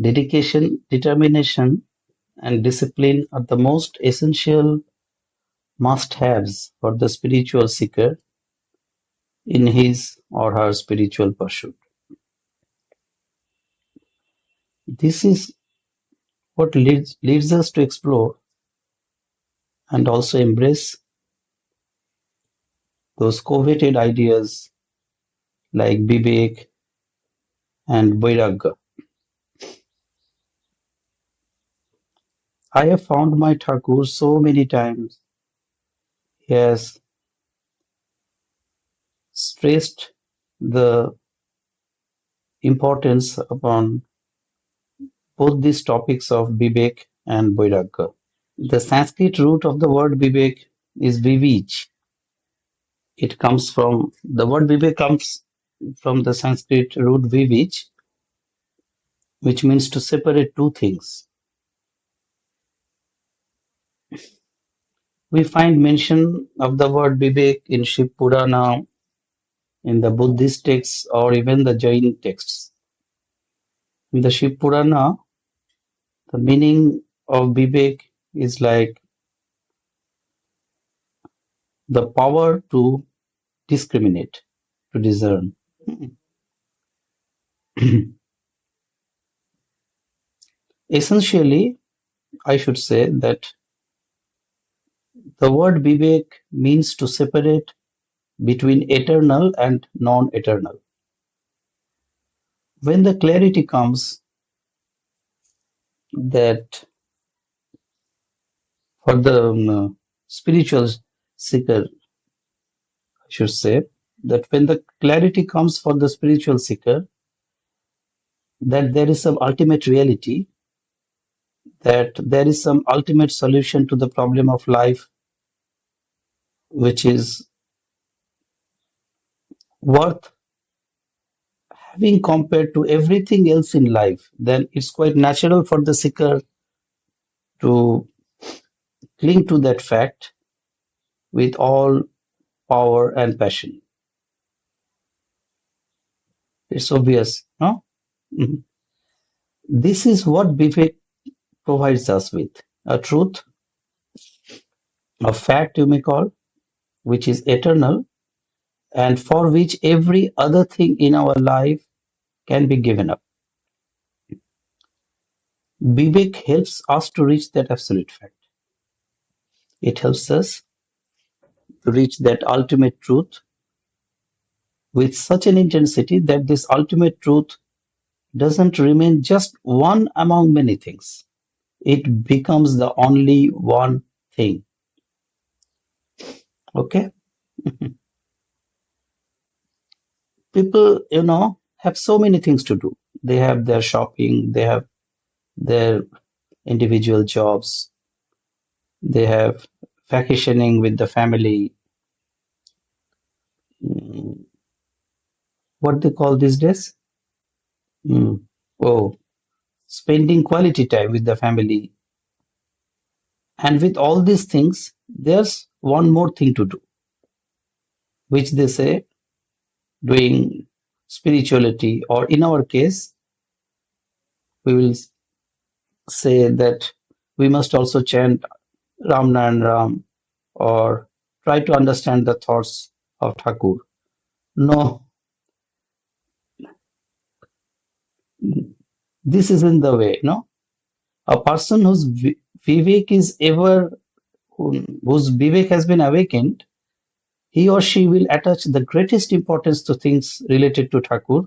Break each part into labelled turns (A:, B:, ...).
A: Dedication, determination, and discipline are the most essential must-haves for the spiritual seeker in his or her spiritual pursuit. This is what leads us to explore and also embrace those coveted ideas like vivek and vairagya. I have found my Thakur so many times. He has stressed the importance upon both these topics of vivek and vairagya. The Sanskrit root of the word vivek is vivij. It comes from the word vivek comes from the Sanskrit root vivij, which means to separate two things. We find mention of the word vivek in Shiv Purana, in the Buddhist texts, or even the Jain texts. In the Shiv Purana, the meaning of vivek is like the power to discriminate, to discern. Essentially, I should say that the word vivek means to separate between eternal and non-eternal. When the clarity comes that for the spiritual seeker, I should say, that when the clarity comes for the spiritual seeker, that there is some ultimate reality, that there is some ultimate solution to the problem of life, which is worth having compared to everything else in life, then it's quite natural for the seeker to cling to that fact with all power and passion. It's obvious, no? Mhm. This is what Vivek provides us with, a truth, a fact you may call, which is eternal and for which every other thing in our life can be given up. Vivek helps us to reach that absolute fact. It helps us to reach that ultimate truth with such an intensity that this ultimate truth doesn't remain just one among many things. It becomes the only one thing. Okay? People, have so many things to do. They have their shopping, they have their individual jobs, they have vacationing with the family. Mm, what they call these days? Mm, oh, spending quality time with the family. And with all these things, there's one more thing to do, which they say doing spirituality, or in our case, we will say that we must also chant Ram Naran Ram or try to understand the thoughts of Thakur. No, this isn't the way. No, a person whose vivek is ever whose vivek has been awakened, he or she will attach the greatest importance to things related to Thakur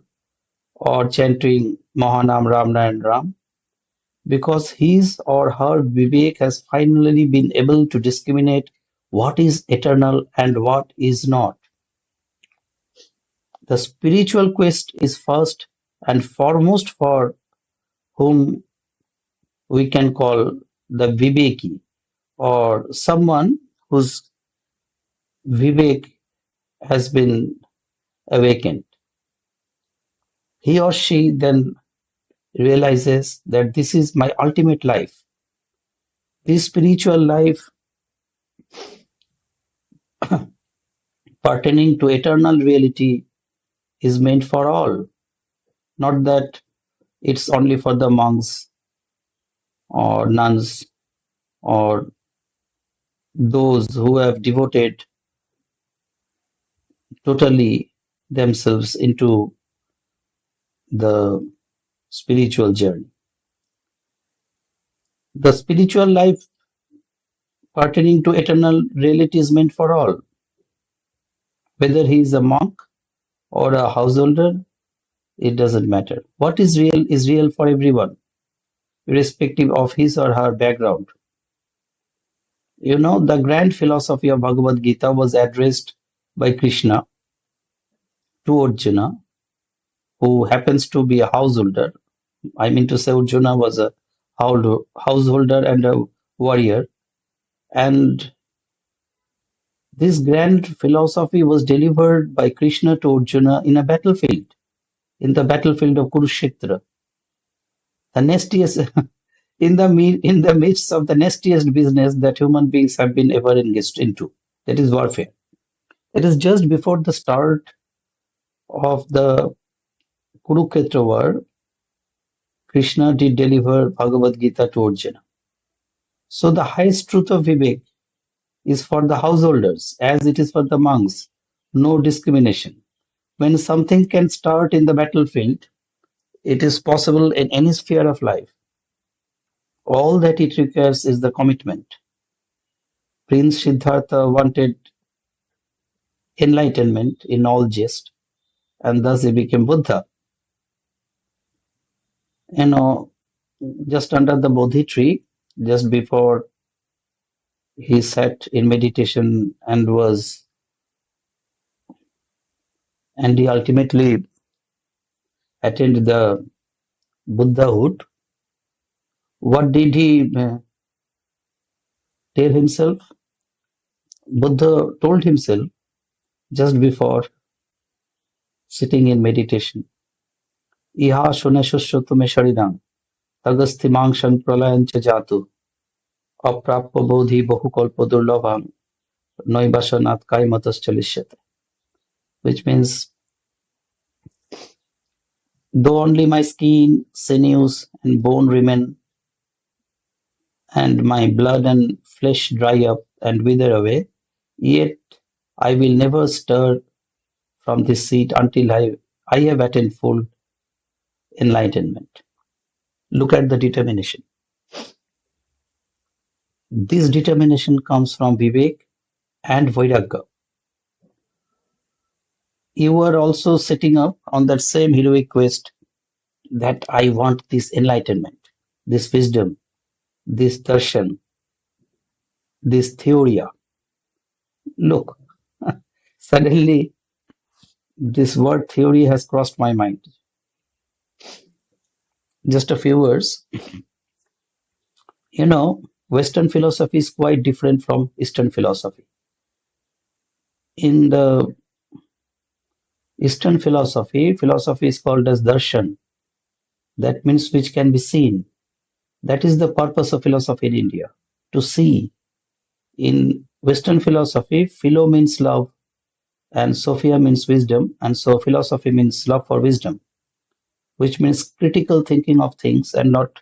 A: or chanting Mahanam Ram Naran Ram, because his or her vivek has finally been able to discriminate what is eternal and what is not. The spiritual quest is first and foremost for whom we can call the viveki, or someone whose vivek has been awakened. He or she then realizes that this is my ultimate life. This spiritual life pertaining to eternal reality is meant for all. Not that It's only for the monks or nuns or those who have devoted totally themselves into the spiritual journey. The spiritual life pertaining to eternal reality is meant for all, whether he is a monk or a householder, it doesn't matter. What is real for everyone, irrespective of his or her background. You know, the grand philosophy of Bhagavad Gita was addressed by Krishna to Arjuna, who happens to be a householder. I mean to say, Arjuna was a householder and a warrior. And this grand philosophy was delivered by Krishna to Arjuna in a battlefield, in the battlefield of Kurukshetra. The nastiest, in the midst of the nastiest business that human beings have been ever engaged into, that is warfare. It is just before the start of the Kurukshetra war, Krishna did deliver Bhagavad Gita to Arjuna. So the highest truth of vivek is for the householders as it is for the monks. No discrimination. When something can start in the battlefield, it is possible in any sphere of life. All that it requires is the commitment. Prince Siddhartha wanted enlightenment in all jest, and thus he became Buddha. You know, just under the Bodhi tree, just before he sat in meditation and he ultimately attained the Buddhahood. What did he tell himself? Buddha told himself just before sitting in meditation, Iha shunashusho tume sharidam, tagasthimangshang pralayancha jatu, aprapya bodhi bahukalpa durlabham, noivasanat kaimatas chalishyate. Which means, though only my skin, sinews, and bone remain, and my blood and flesh dry up and wither away, yet I will never stir from this seat until I have attained full enlightenment. Look at the determination. This determination comes from vivek and vairagya. You are also setting up on that same heroic quest that I want this enlightenment, this wisdom, this darshan, this theoria. Look, suddenly this word theory has crossed my mind. Just a few words. You know, Western philosophy is quite different from Eastern philosophy. In the Eastern philosophy is called as darshan. That means which can be seen. That is the purpose of philosophy in India, to see. In Western philosophy, philo means love, and sophia means wisdom, and so philosophy means love for wisdom, which means critical thinking of things and not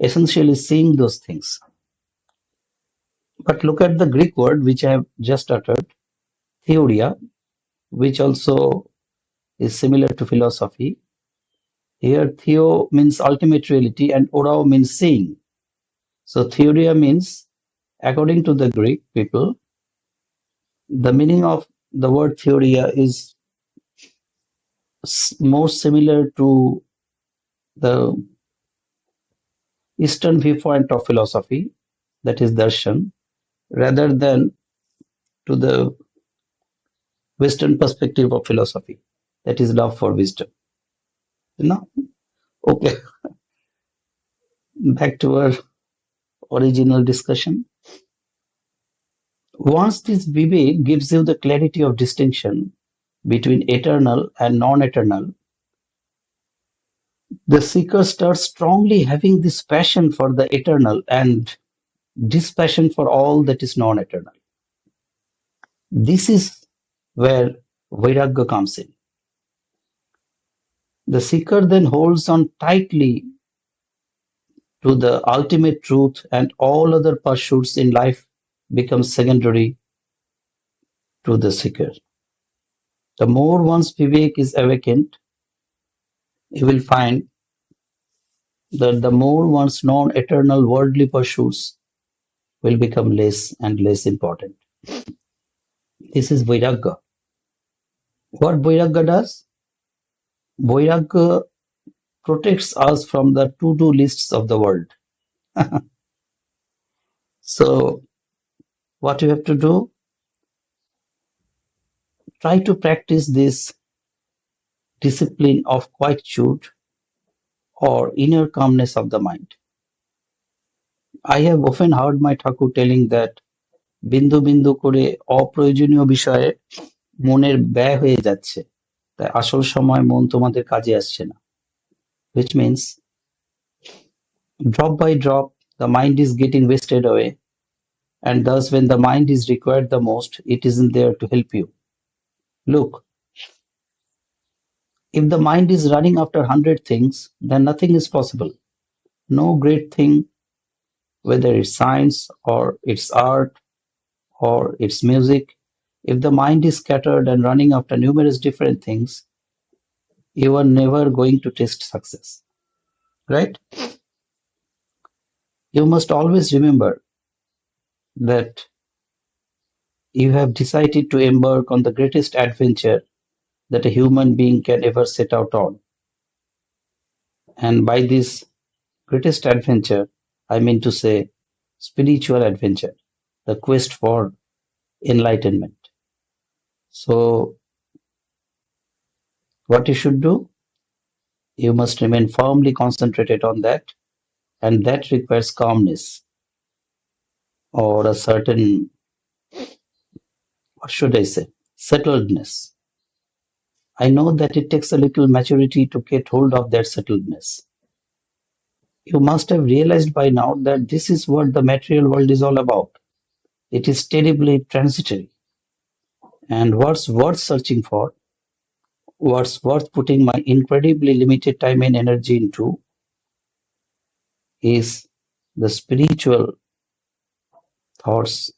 A: essentially seeing those things. But look at the Greek word which I have just uttered, theoria, which also is similar to philosophy. Here, theo means ultimate reality and orao means seeing. So, theoria means, according to the Greek people, the meaning of the word theoria is more similar to the Eastern viewpoint of philosophy, that is darshan, rather than to the Western perspective of philosophy, that is love for wisdom. You know? Okay, back to our original discussion. Once this vivek gives you the clarity of distinction between eternal and non-eternal, the seeker starts strongly having this passion for the eternal and dispassion for all that is non-eternal. This is where vairagya comes in. The seeker then holds on tightly to the ultimate truth, and all other pursuits in life become secondary to the seeker. The more one's vivek is awakened, you will find that the more one's non-eternal worldly pursuits will become less and less important. This is vairagya. What vairagya does? Vairagya protects us from the to-do lists of the world. So what you have to do? Try to practice this discipline of quietude or inner calmness of the mind. I have often heard my Thakur telling that বিন্দু বিন্দু করে অপ্রয়োজনীয় বিষয়ে মনের ব্যয় হয়ে যাচ্ছে, তাই আসল সময় মন তোমাদের কাজে আসছে না, which means drop by drop the mind is getting wasted away, and thus when the mind is required the most, it isn't there to help you. Look, if the mind is running after 100 things, then nothing is possible. No great thing, whether it's science or it's art or it's music, if the mind is scattered and running after numerous different things, you are never going to taste success, right? You must always remember that you have decided to embark on the greatest adventure that a human being can ever set out on. And by this greatest adventure, I mean to say spiritual adventure, the quest for enlightenment. So what you should do? You must remain firmly concentrated on that, and that requires calmness or a certain, what should I say, settledness. I know that it takes a little maturity to get hold of that settledness. You must have realized by now that this is what the material world is all about. It is terribly transitory. And what's worth searching for, what's worth putting my incredibly limited time and energy into, is the spiritual thoughts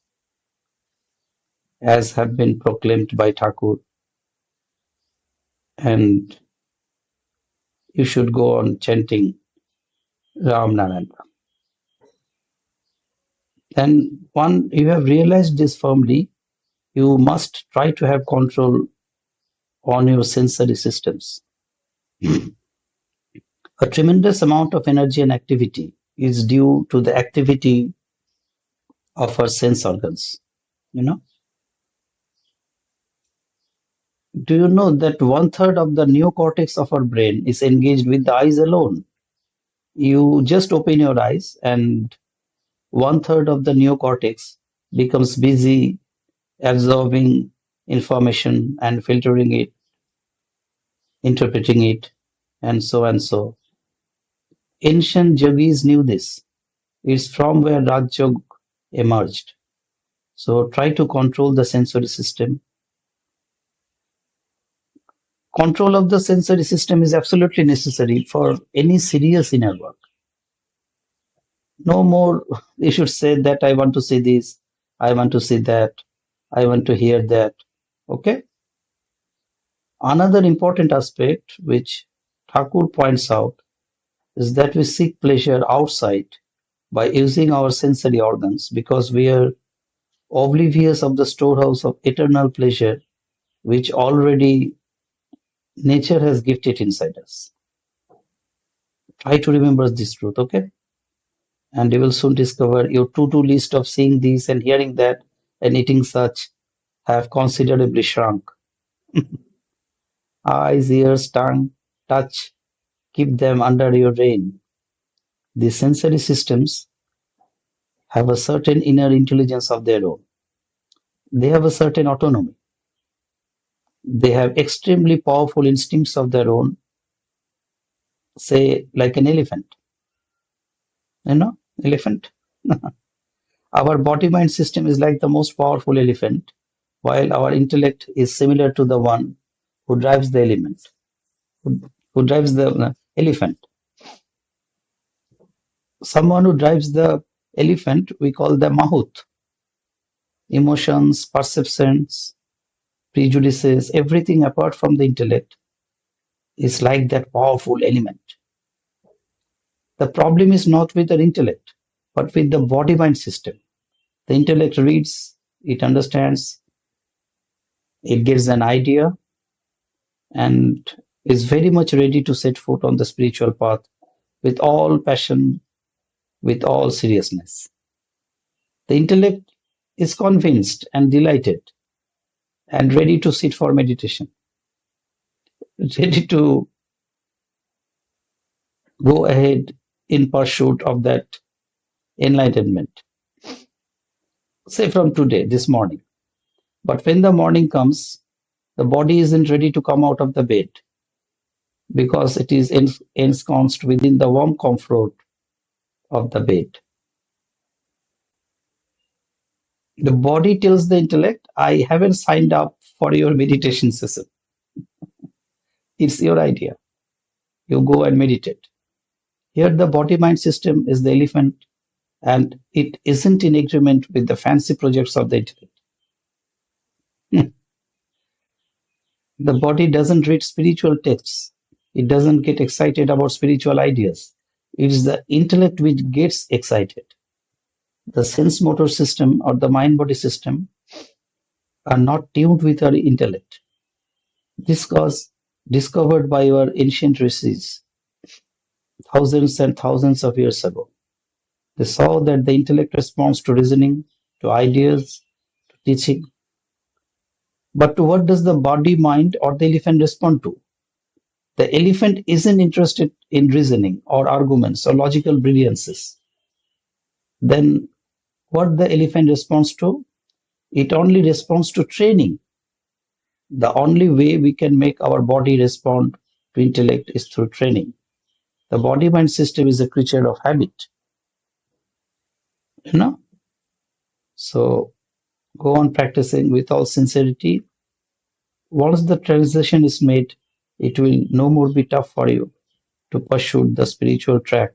A: as have been proclaimed by Thakur. And you should go on chanting Ram Narayana. Then one you have realized this firmly, you must try to have control on your sensory systems. A tremendous amount of energy and activity is due to the activity of our sense organs. You know, do you know that 1/3 of the neocortex of our brain is engaged with the eyes alone? You just open your eyes and 1/3 of the neocortex becomes busy absorbing information and filtering it, interpreting it, and so and so. Ancient yogis knew this. It's from where Raj Yoga emerged. So try to control the sensory system. Control of the sensory system is absolutely necessary for any serious inner work. No more you should say that I want to see this, I want to see that, I want to hear that. Okay? Another important aspect which Thakur points out is that we seek pleasure outside by using our sensory organs because we are oblivious of the storehouse of eternal pleasure which already nature has gifted inside us. Try to remember this truth, okay? And you will soon discover your to-do list of seeing this and hearing that and eating such have considerably shrunk. Eyes, ears, tongue, touch, keep them under your reign. These sensory systems have a certain inner intelligence of their own. They have a certain autonomy. They have extremely powerful instincts of their own, say like an elephant. You know, elephant. Our body-mind system is like the most powerful elephant, while our intellect is similar to the one who drives the who drives the elephant. Someone who drives the elephant, we call the Mahut. Emotions, perceptions, prejudices, everything apart from the intellect is like that powerful element. The problem is not with the intellect, but with the body-mind system. The intellect reads, it understands, it gets an idea, and is very much ready to set foot on the spiritual path with all passion, with all seriousness. The intellect is convinced and delighted and ready to sit for meditation, ready to go ahead in pursuit of that enlightenment, say from today, this morning. But when the morning comes, the body isn't ready to come out of the bed because it is ensconced within the warm comfort of the bed. The body tells the intellect, I haven't signed up for your meditation session. It's your idea. You go and meditate. Here, the body mind system is the elephant, and it isn't in agreement with the fancy projects of the intellect. The body doesn't read spiritual texts. It doesn't get excited about spiritual ideas. It is the intellect which gets excited. The sense motor system or the mind body system are not tuned with our intellect. This was discovered by our ancient rishis thousands and thousands of years ago. They saw that the intellect responds to reasoning, to ideas, to teaching. But to what does the body, mind, or the elephant respond to? The elephant isn't interested in reasoning or arguments or logical brilliances. Then what the elephant responds to? It only responds to training. The only way we can make our body respond to intellect is through training. The body-mind system is a creature of habit. You know? So go on practicing with all sincerity. Once the transition is made, it will no more be tough for you to pursue the spiritual track